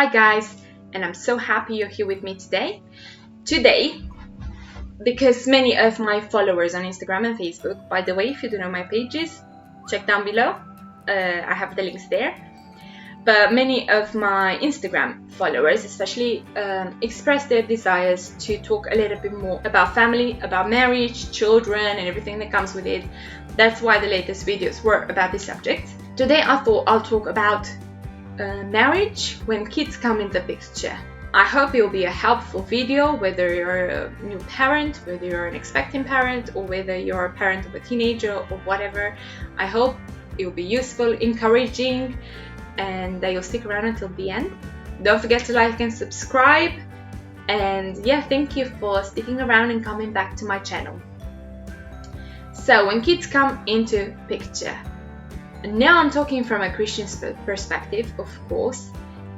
Hi guys, and I'm so happy you're here with me today. Because many of my followers on Instagram and Facebook, by the way, if you don't know my pages, check down below. I have the links there. But many of my Instagram followers especially express their desires to talk a little bit more about family, about marriage, children, and everything that comes with it. That's why the latest videos were about this subject. Today I thought I'll talk about marriage when kids come in the picture. I hope it will be a helpful video, whether you're a new parent, whether you're an expecting parent, or whether you're a parent of a teenager or whatever. I hope it will be useful, encouraging, and that you'll stick around until the end. Don't forget to like and subscribe. And yeah, thank you for sticking around and coming back to my channel. So when kids come into picture, now I'm talking from a Christian perspective, of course,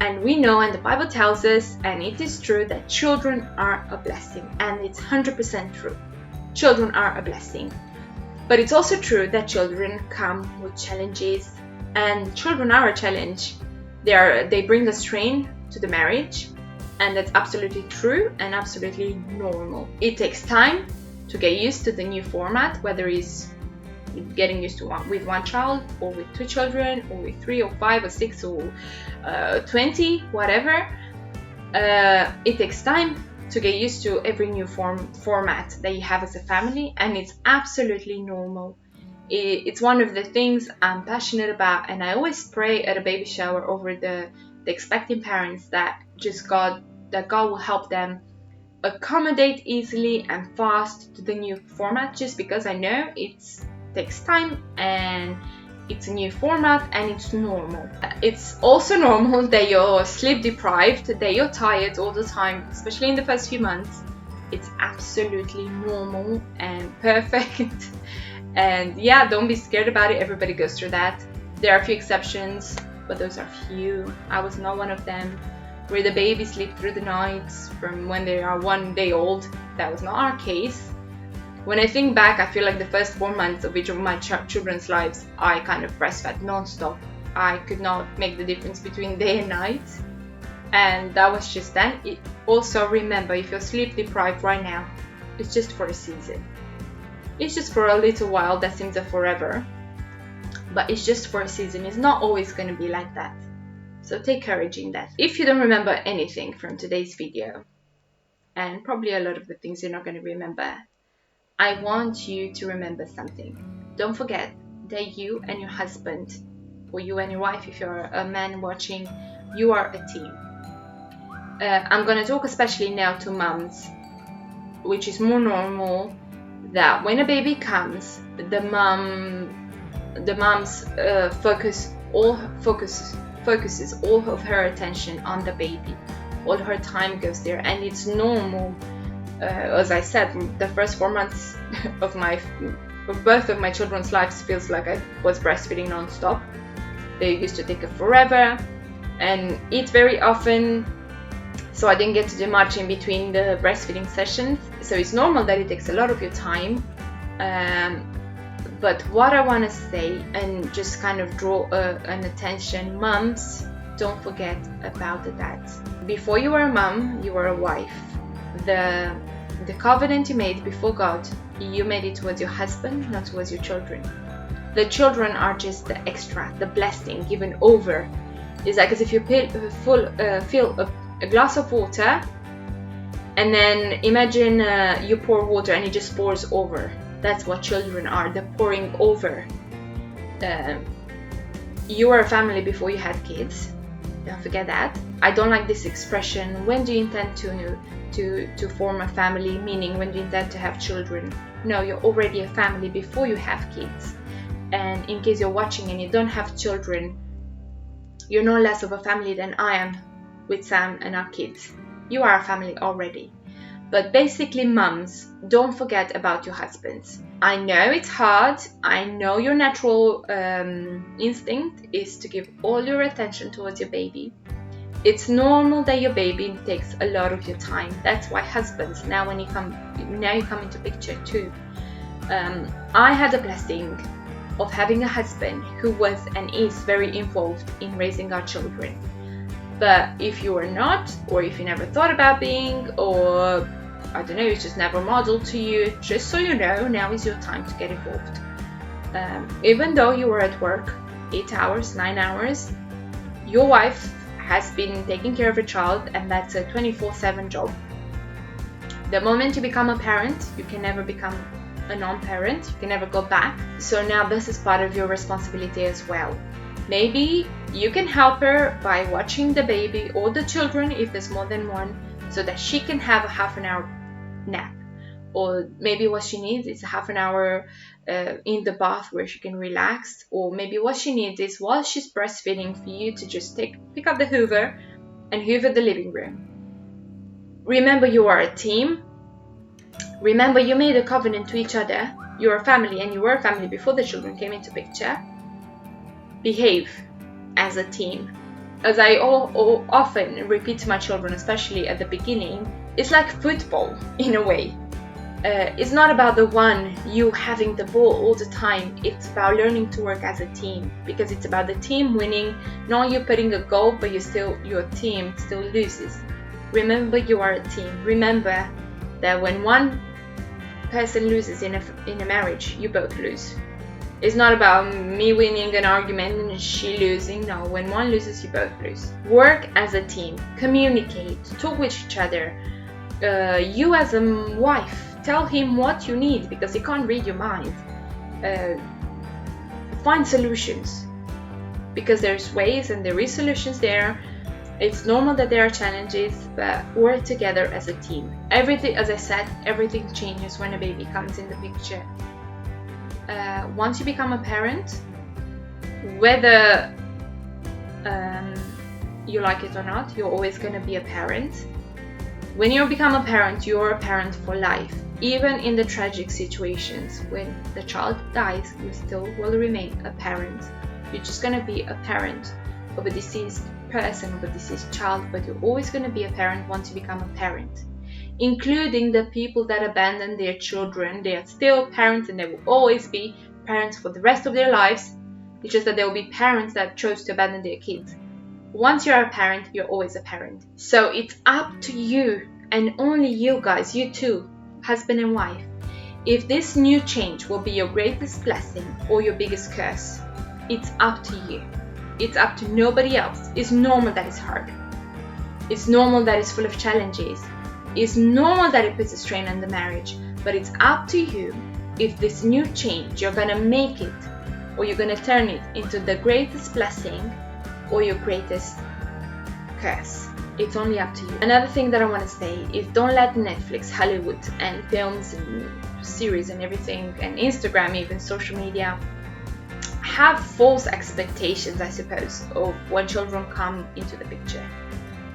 and we know, and the Bible tells us, and it is true, that children are a blessing, and it's 100% true. Children are a blessing. But it's also true that children come with challenges, and children are a challenge. They bring a strain to the marriage, and that's absolutely true and absolutely normal. It takes time to get used to the new format, whether it's getting used to with one child, or with two children, or with 3 or 5 or 6 or 20, whatever. It takes time to get used to every new format that you have as a family, and it's absolutely normal. It's one of the things I'm passionate about, and I always pray at a baby shower over the expecting parents that God will help them accommodate easily and fast to the new format, just because I know it takes time and it's a new format and it's normal. It's also normal that you're sleep deprived, that you're tired all the time, especially in the first few months. It's absolutely normal and perfect. And yeah, don't be scared about it. Everybody goes through that. There are a few exceptions, but those are few. I was not one of them, where the babies sleep through the nights from when they are 1 day old. That was not our case. When I think back, I feel like the first 4 months of each of my children's lives, I kind of breastfed non-stop. I could not make the difference between day and night, and that was just then. Also remember, if you're sleep deprived right now, it's just for a season. It's just for a little while. That seems a forever, but it's just for a season. It's not always going to be like that. So take courage in that. If you don't remember anything from today's video, and probably a lot of the things you're not going to remember, I want you to remember something. Don't forget that you and your husband, or you and your wife, if you're a man watching, you are a team. I'm going to talk especially now to mums, which is more normal, that when a baby comes, the mom's focuses all of her attention on the baby. All her time goes there, and it's normal. As I said, the first 4 months of both of my children's lives feels like I was breastfeeding non-stop. They used to take forever and eat very often, so I didn't get to do much in between the breastfeeding sessions. So it's normal that it takes a lot of your time. But what I want to say, and just kind of draw an attention, mums, don't forget about the dads. Before you were a mum, you were a wife. The covenant you made before God, you made it towards your husband, not towards your children. The children are just the extra, the blessing given over. It's like as if you fill a glass of water, and then imagine you pour water and it just pours over. That's what children are, the pouring over. You were a family before you had kids. Don't forget that. I don't like this expression, when do you intend to form a family, meaning when do you intend to have children. No, you're already a family before you have kids. And in case you're watching and you don't have children, you're no less of a family than I am with Sam and our kids. You are a family already. But basically, mums, don't forget about your husbands. I know it's hard. I know your natural instinct is to give all your attention towards your baby. It's normal that your baby takes a lot of your time. That's why husbands, now you come into picture too. I had the blessing of having a husband who was and is very involved in raising our children. But if you are not, or if you never thought about being, or I don't know, it's just never modeled to you, just so you know, now is your time to get involved. Even though you were at work 8 hours, 9 hours, your wife has been taking care of a child, and that's a 24/7 job. The moment you become a parent, you can never become a non-parent, you can never go back. So now this is part of your responsibility as well. Maybe you can help her by watching the baby or the children if there's more than one, so that she can have a half an hour nap. Or maybe what she needs is a half an hour in the bath where she can relax. Or maybe what she needs is, while she's breastfeeding, for you to just pick up the hoover and hoover the living room. Remember, you are a team. Remember, you made a covenant to each other. You're a family, and you were a family before the children came into picture. Behave as a team. As I often repeat to my children, especially at the beginning, it's like football in a way. It's not about the one you having the ball all the time. It's about learning to work as a team, because it's about the team winning, not you putting a goal, but your team still loses. Remember, you are a team. Remember that when one person loses in a marriage, you both lose. It's not about me winning an argument and she losing. No, when one loses, you both lose. Work as a team. Communicate. Talk with each other. You as a wife, tell him what you need, because he can't read your mind. Find solutions, because there's ways and there is solutions there. It's normal that there are challenges, but work together as a team. Everything, as I said, everything changes when a baby comes in the picture. Once you become a parent, whether you like it or not, you're always going to be a parent. When you become a parent, you're a parent for life. Even in the tragic situations, when the child dies, you still will remain a parent. You're just going to be a parent of a deceased person, of a deceased child, but you're always going to be a parent once you become a parent. Including the people that abandon their children, they are still parents, and they will always be parents for the rest of their lives. It's just that there will be parents that chose to abandon their kids. Once you're a parent, you're always a parent. So it's up to you, and only you guys, you two, husband and wife, if this new change will be your greatest blessing or your biggest curse. It's up to you. It's up to nobody else. It's normal that it's hard. It's normal that it's full of challenges. It's normal that it puts a strain on the marriage. But it's up to you if this new change, you're gonna make it, or you're gonna turn it into the greatest blessing or your greatest curse. It's only up to you. Another thing that I want to say is, don't let Netflix, Hollywood, and films and series and everything, and Instagram, even social media, have false expectations, I suppose, of when children come into the picture.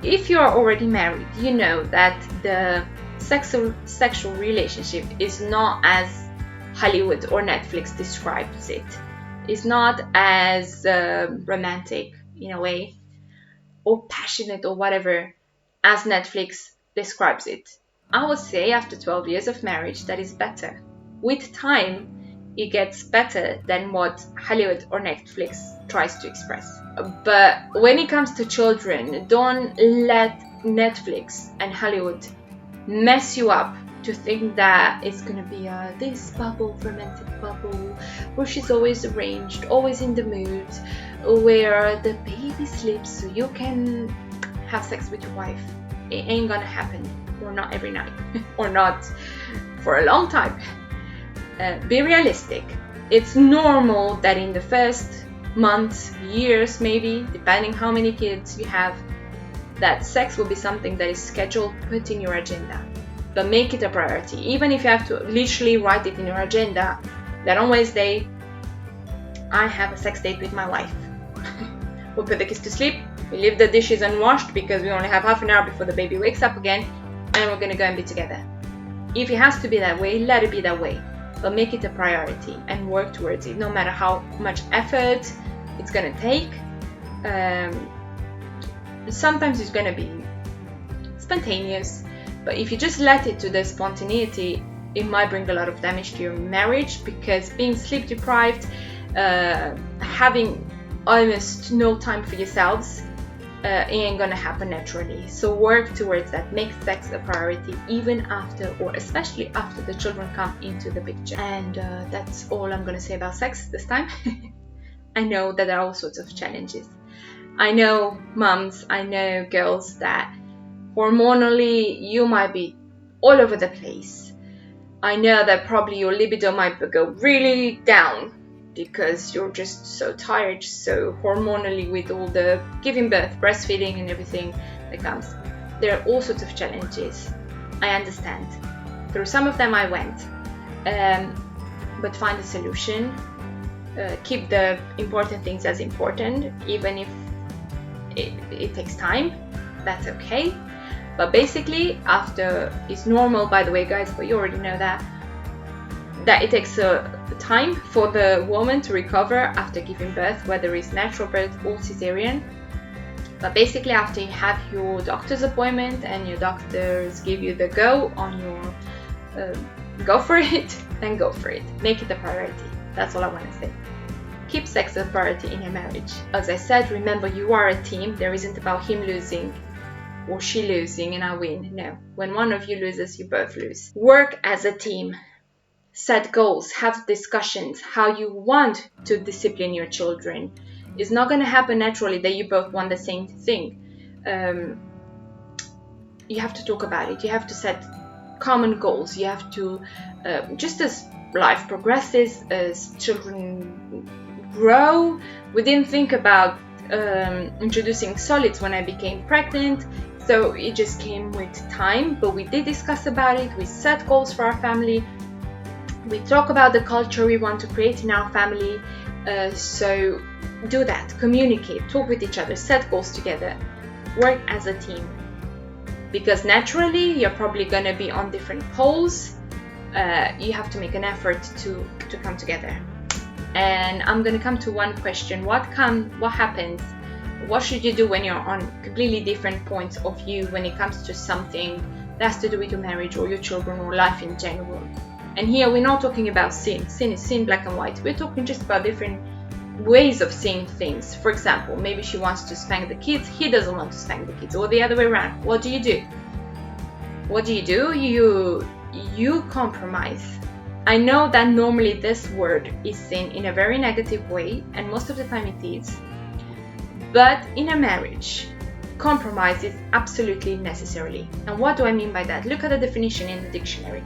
If you are already married, you know that the sexual relationship is not as Hollywood or Netflix describes it. It's not as romantic in a way, or passionate, or whatever, as Netflix describes it. I would say after 12 years of marriage, that is better. With time, it gets better than what Hollywood or Netflix tries to express. But when it comes to children, don't let Netflix and Hollywood mess you up to think that it's gonna be this bubble, romantic bubble, where she's always arranged, always in the mood, where the baby sleeps so you can have sex with your wife. It ain't gonna happen, or not every night, or not for a long time. Be realistic. It's normal that in the first months, years maybe, depending how many kids you have, that sex will be something that is scheduled, put in your agenda. But make it a priority. Even if you have to literally write it in your agenda, that on Wednesday, I have a sex date with my wife. We'll put the kids to sleep, we leave the dishes unwashed because we only have half an hour before the baby wakes up again, and we're gonna go and be together. If it has to be that way, let it be that way. But make it a priority and work towards it, no matter how much effort it's gonna take. Sometimes it's gonna be spontaneous, but if you just let it to the spontaneity, it might bring a lot of damage to your marriage, because being sleep deprived, having almost no time for yourselves, it ain't gonna happen naturally. So work towards that. Make sex a priority even after, or especially after, the children come into the picture. And that's all I'm gonna say about sex this time. I know that there are all sorts of challenges. I know mums, I know girls that hormonally you might be all over the place. I know that probably your libido might go really down because you're just so tired, so hormonally, with all the giving birth, breastfeeding and everything that comes. There are all sorts of challenges. I understand. Through some of them I went. But find a solution. Keep the important things as important, even if it takes time. That's okay. But basically, after, it's normal, by the way, guys, but you already know that it takes time for the woman to recover after giving birth, whether it's natural birth or cesarean. But basically, after you have your doctor's appointment and your doctors give you the go on your go for it, then go for it. Make it a priority. That's all I want to say. Keep sex a priority in your marriage. As I said, remember, you are a team. There isn't about him losing or she losing and I win. No. When one of you loses, you both lose. Work as a team. Set goals. Have discussions. How you want to discipline your children. It's not going to happen naturally that you both want the same thing. You have to talk about it. You have to set common goals. You have to, just as life progresses, as children grow, we didn't think about introducing solids when I became pregnant. So it just came with time, but we did discuss about it. We set goals for our family. We talk about the culture we want to create in our family. So do that, communicate, talk with each other, set goals together, work as a team. Because naturally, you're probably going to be on different poles. You have to make an effort to come together. And I'm going to come to one question. What happens? What should you do when you're on completely different points of view when it comes to something that has to do with your marriage or your children or life in general? And here we're not talking about sin. Sin is sin, black and white. We're talking just about different ways of seeing things. For example, maybe she wants to spank the kids. He doesn't want to spank the kids, or the other way around. What do you do? What do? You compromise. I know that normally this word is seen in a very negative way, and most of the time it is. But in a marriage, compromise is absolutely necessary. And what do I mean by that? Look at the definition in the dictionary.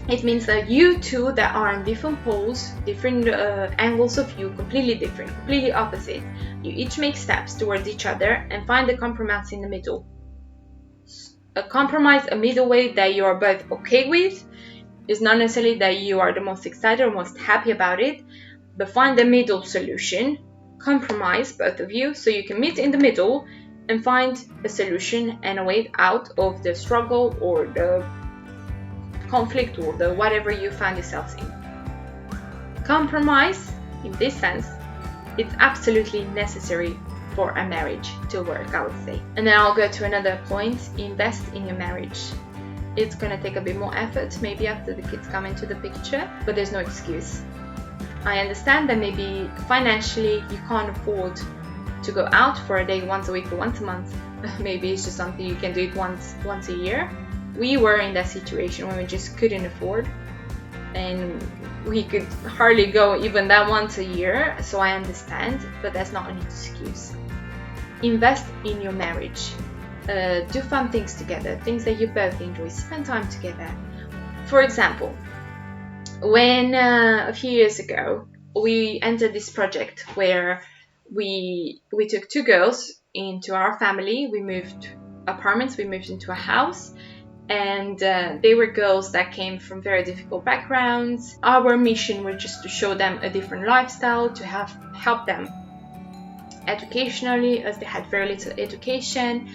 It means that you two that are on different poles, different angles of view, completely different, completely opposite, you each make steps towards each other and find a compromise in the middle. A compromise, a middle way that you are both okay with, is not necessarily that you are the most excited or most happy about it, but find a middle solution, compromise both of you, so you can meet in the middle and find a solution and a way out of the struggle or the conflict or the whatever you find yourselves in. Compromise, in this sense, it's absolutely necessary for a marriage to work, I would say. And then I'll go to another point. Invest in your marriage. It's going to take a bit more effort, maybe after the kids come into the picture, but there's no excuse. I understand that maybe financially you can't afford to go out for a day once a week or once a month. Maybe it's just something you can do it once a year. We were in that situation when we just couldn't afford, and we could hardly go even that once a year, so I understand, but that's not an excuse. Invest in your marriage. Do fun things together, things that you both enjoy. Spend time together. For example, when a few years ago we entered this project where we took two girls into our family. We moved apartments, we moved into a house, and they were girls that came from very difficult backgrounds. Our mission was just to show them a different lifestyle, to help them educationally, as they had very little education.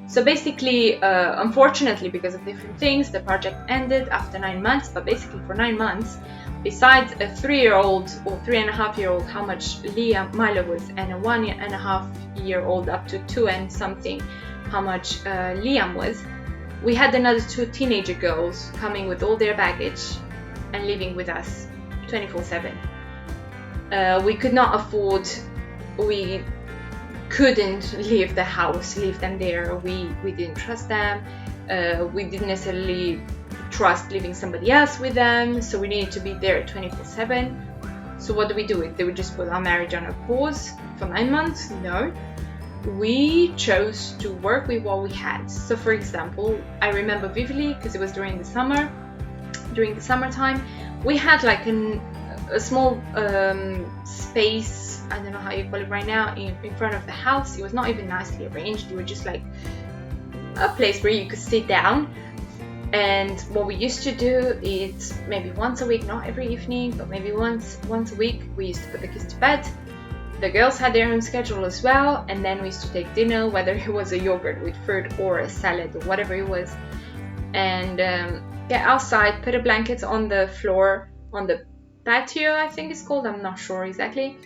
So basically, unfortunately, because of different things, the project ended after 9 months. But basically for 9 months, besides a 3-year-old or 3.5-year-old, how much Milo was, and a 1.5-year-old up to 2 and something, how much Liam was, we had another 2 teenager girls coming with all their baggage and living with us 24/7. We could not afford, couldn't leave the house, leave them there. We didn't trust them. We didn't necessarily trust leaving somebody else with them, so we needed to be there 24/7. So what do we do? Did we just put our marriage on a pause for 9 months? No. We chose to work with what we had. So for example, I remember vividly, because it was during the summertime, we had like a small space, I don't know how you call it right now, in front of the house. It was not even nicely arranged. It was just like a place where you could sit down. And what we used to do is maybe once a week, not every evening, but maybe once a week, we used to put the kids to bed. The girls had their own schedule as well, and then we used to take dinner, whether it was a yogurt with fruit or a salad or whatever it was, and get outside, put a blanket on the floor, on the patio, I think it's called, I'm not sure exactly,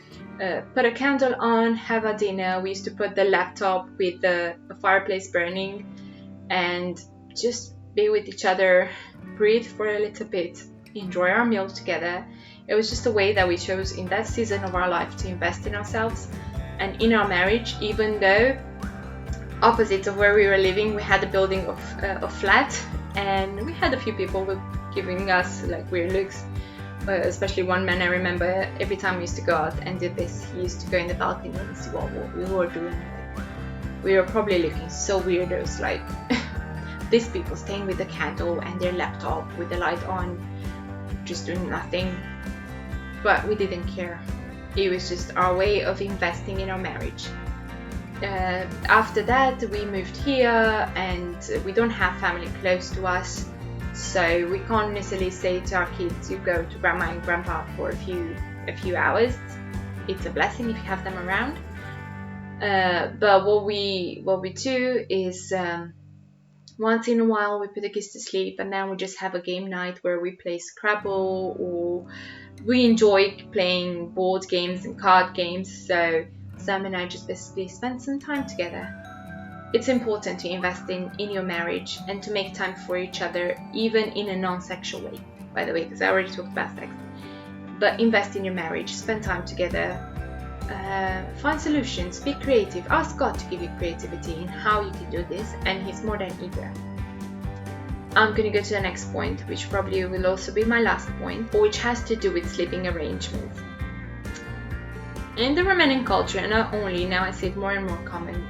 put a candle on, have a dinner. We used to put the laptop with the fireplace burning and just be with each other, breathe for a little bit, enjoy our meal together. It was just a way that we chose in that season of our life to invest in ourselves and in our marriage, even though opposite of where we were living, we had a building of flat, and we had a few people giving us like weird looks, especially one man I remember. Every time we used to go out and do this, he used to go in the balcony and see what we were doing. We were probably looking so weirdos, like these people staying with the candle and their laptop with the light on, just doing nothing. But we didn't care. It was just our way of investing in our marriage. After that, we moved here, and we don't have family close to us, so we can't necessarily say to our kids, you go to grandma and grandpa for a few hours. It's a blessing if you have them around. But what we do is once in a while we put the kids to sleep, and then we just have a game night where we play Scrabble, or we enjoy playing board games and card games. So Sam and I just basically spend some time together. It's important to invest in your marriage and to make time for each other, even in a non-sexual way, by the way, because I already talked about sex. But invest in your marriage, spend time together, find solutions, be creative, ask God to give you creativity in how you can do this, and He's more than eager. I'm going to go to the next point, which probably will also be my last point, which has to do with sleeping arrangements. In the Romanian culture, and not only, now I see it more and more common,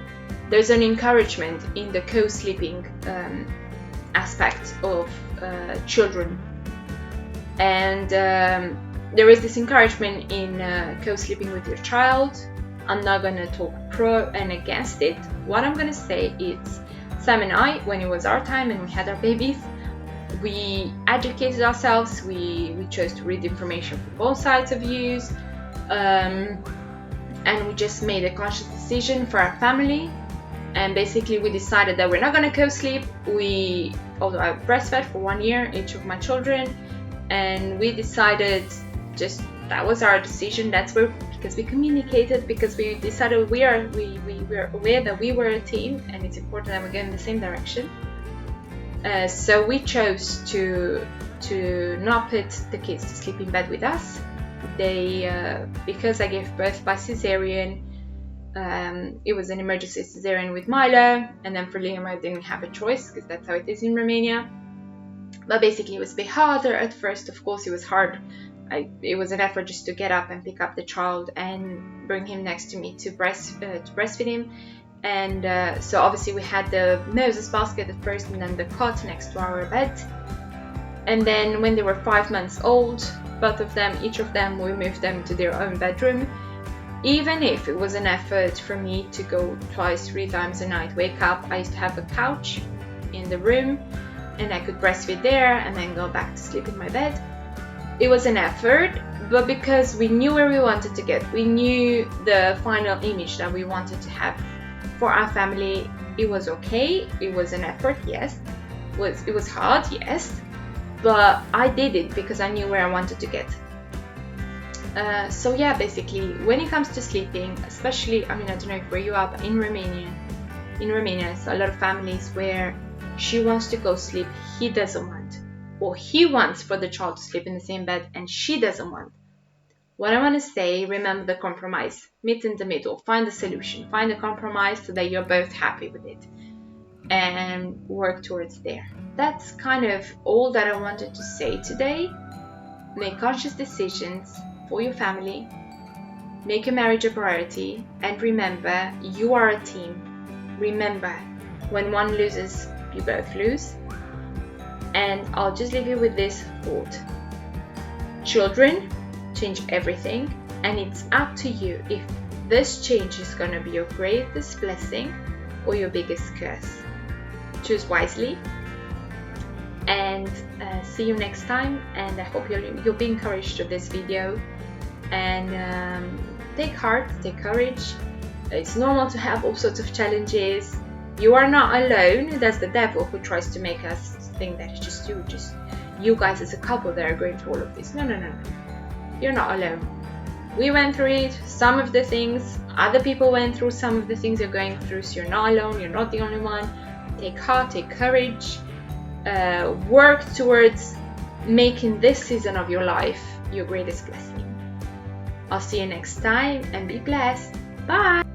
there's an encouragement in the co-sleeping aspect of children. And there is this encouragement in co-sleeping with your child. I'm not going to talk pro and against it. What I'm going to say is, Sam and I, when it was our time and we had our babies, we educated ourselves. We chose to read information from both sides of views, and we just made a conscious decision for our family. And basically, we decided that we're not going to co-sleep. Although I breastfed for 1 year each of my children, and we decided just that was our decision. That's where, because we communicated, because we decided we were aware that we were a team, and it's important that we go in the same direction. So we chose to not put the kids to sleep in bed with us. Because I gave birth by cesarean, it was an emergency cesarean with Milo, and then for Liam I didn't have a choice because that's how it is in Romania. But basically it was a bit harder at first. Of course it was hard. It was an effort just to get up and pick up the child and bring him next to me to breastfeed him. And so obviously we had the Moses basket at first, and then the cot next to our bed. And then when they were 5 months old, each of them, we moved them to their own bedroom. Even if it was an effort for me to go 2-3 times a night, wake up, I used to have a couch in the room, and I could breastfeed there and then go back to sleep in my bed. It was an effort, but because we knew where we wanted to get, we knew the final image that we wanted to have for our family, it was okay. It was an effort, yes. It was hard, yes. But I did it because I knew where I wanted to get. So yeah, basically, when it comes to sleeping, especially, I don't know where you are, but in Romania, it's a lot of families where she wants to go sleep, he doesn't want. Or he wants for the child to sleep in the same bed and she doesn't want. what I want to say, remember the compromise. Meet in the middle. Find a solution. Find a compromise so that you're both happy with it. And work towards there. That's kind of all that I wanted to say today. Make conscious decisions for your family. Make your marriage a priority. And remember, you are a team. Remember, when one loses, you both lose. And I'll just leave you with this thought. Children change everything, and it's up to you if this change is going to be your greatest blessing or your biggest curse. Choose wisely, and see you next time. And I hope you'll be encouraged to this video, and take heart, take courage. It's normal to have all sorts of challenges. You are not alone. That's the devil who tries to make us think that it's just you guys as a couple that are going through all of this. No. You're not alone. We went through it, some of the things. Other people went through some of the things you're going through, so you're not alone. You're not the only one. Take heart, take courage. Work towards making this season of your life your greatest blessing. I'll see you next time, and be blessed. Bye!